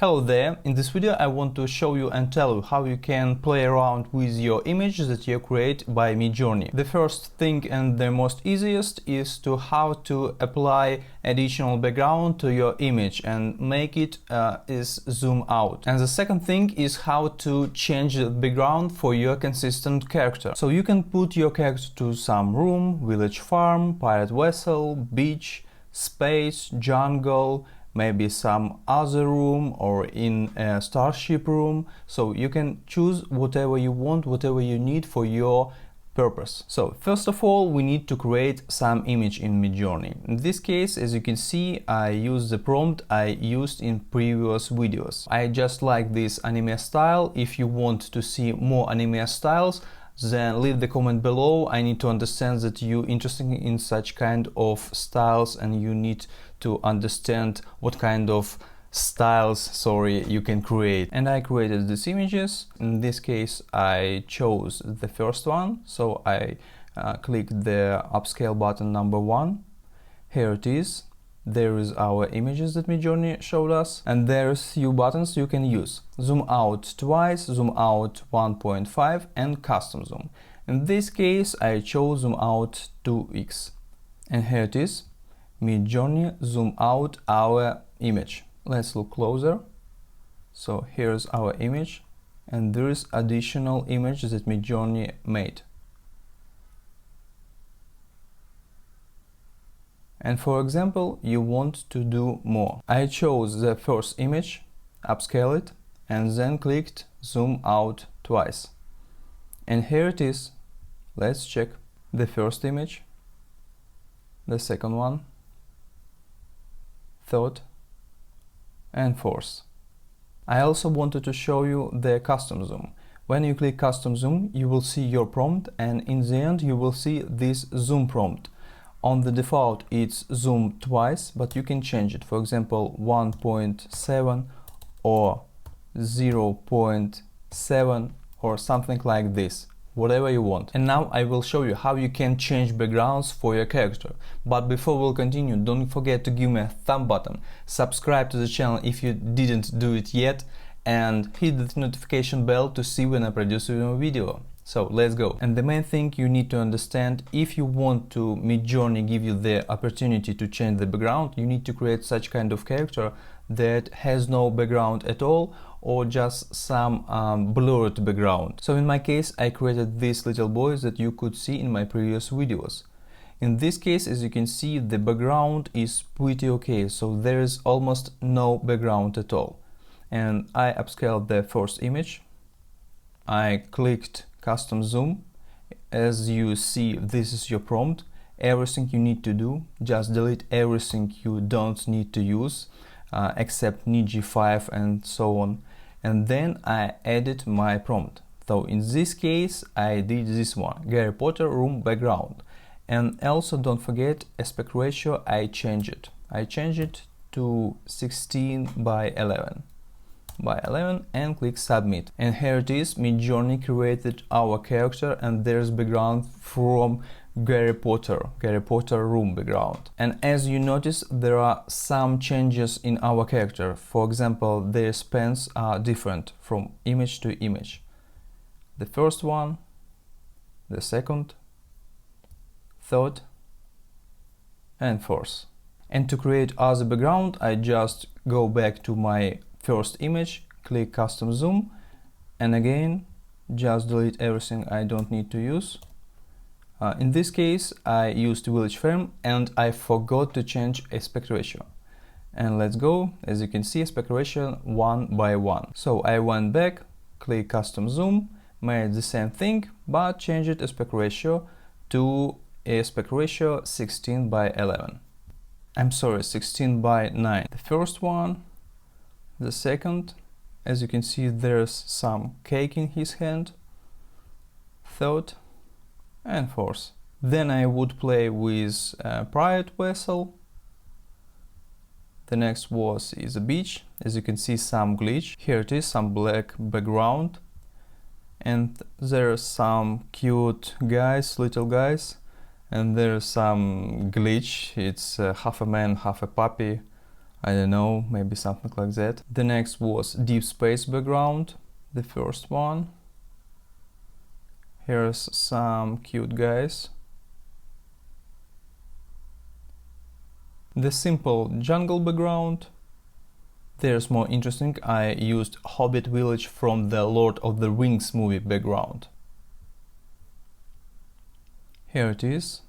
Hello there, in this video I want to show you and tell you how you can play around with your image that you create by Midjourney. The first thing and the most easiest is to how to apply additional background to your image and make it is zoom out. And the second thing is how to change the background for your consistent character. So you can put your character to some room, village farm, pirate vessel, beach, space, jungle, maybe some other room or in a starship room. So you can choose whatever you want, whatever you need for your purpose. So first of all, we need to create some image in Midjourney. In this case, as you can see, I use the prompt I used in previous videos. I just like this anime style. If you want to see more anime styles, then leave the comment below. I need to understand that you're interested in such kind of styles and you need to understand what kind of styles, you can create. And I created these images. In this case, I chose the first one. So I clicked the upscale button number 1. Here it is. There is our images that Midjourney showed us, and there's few buttons you can use: zoom out twice, zoom out 1.5, and custom zoom. In this case, I chose zoom out 2x, and here it is. Midjourney zoom out our image. Let's look closer. So here's our image, and there is additional image that Midjourney made. And for example, you want to do more. I chose the first image, upscale it, and then clicked zoom out twice. And here it is. Let's check the first image, the second one, third, and fourth. I also wanted to show you the custom zoom. When you click custom zoom, you will see your prompt, and in the end you will see this zoom prompt. On the default, it's zoom twice, but you can change it. For example, 1.7 or 0.7 or something like this, whatever you want. And now I will show you how you can change backgrounds for your character. But before we'll continue, don't forget to give me a thumb button, subscribe to the channel if you didn't do it yet, and hit the notification bell to see when I produce a new video. So let's go. And the main thing you need to understand, if you want to Midjourney give you the opportunity to change the background, you need to create such kind of character that has no background at all or just some blurred background. So in my case, I created these little boys that you could see in my previous videos. In this case, as you can see, the background is pretty okay, so there is almost no background at all. And I upscaled the first image. I clicked custom zoom. As you see, this is your prompt. Everything you need to do, just delete everything you don't need to use, except Midjourney V5 and so on. And then I added my prompt. So in this case, I did this one, Harry Potter room background. And also don't forget aspect ratio, I changed it. I changed it to 16:11. By 11 and click submit. And here it is. Midjourney created our character and there's background from Harry Potter room background. And as you notice, there are some changes in our character. For example, their spans are different from image to image. The first one, the second, third, and fourth. And to create other background, I just go back to my first image, click custom zoom, and again just delete everything I don't need to use. In this case, I used village frame and I forgot to change aspect ratio. And let's go. As you can see, aspect ratio 1:1. So I went back, click custom zoom, made the same thing, but changed aspect ratio to aspect ratio 16:11. I'm sorry, 16:9. The first one, the second, as you can see, there's some cake in his hand, third, and fourth. Then I would play with a pirate vessel. The next is a beach. As you can see, some glitch. Here it is, some black background. And there's some cute guys, little guys. And there's some glitch. It's half a man, half a puppy. I don't know, maybe something like that. The next was deep space background, the first one. Here's some cute guys. The simple jungle background. There's more interesting, I used Hobbit village from the Lord of the Rings movie background. Here it is,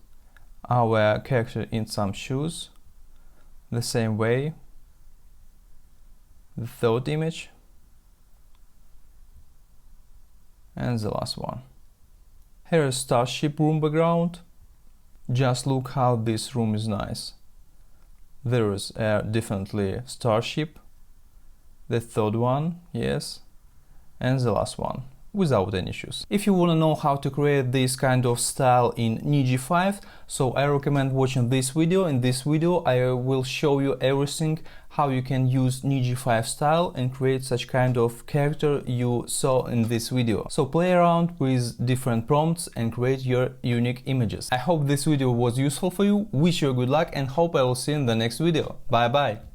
our character in some shoes, the same way. The third image, and the last one. Here is starship room background. Just look how this room is nice. There is definitely starship. The third one, yes, and the last one, without any issues. If you want to know how to create this kind of style in V5, so I recommend watching this video. In this video I will show you everything, how you can use V5 style and create such kind of character you saw in this video. So play around with different prompts and create your unique images. I hope this video was useful for you, wish you good luck and hope I will see you in the next video. Bye bye!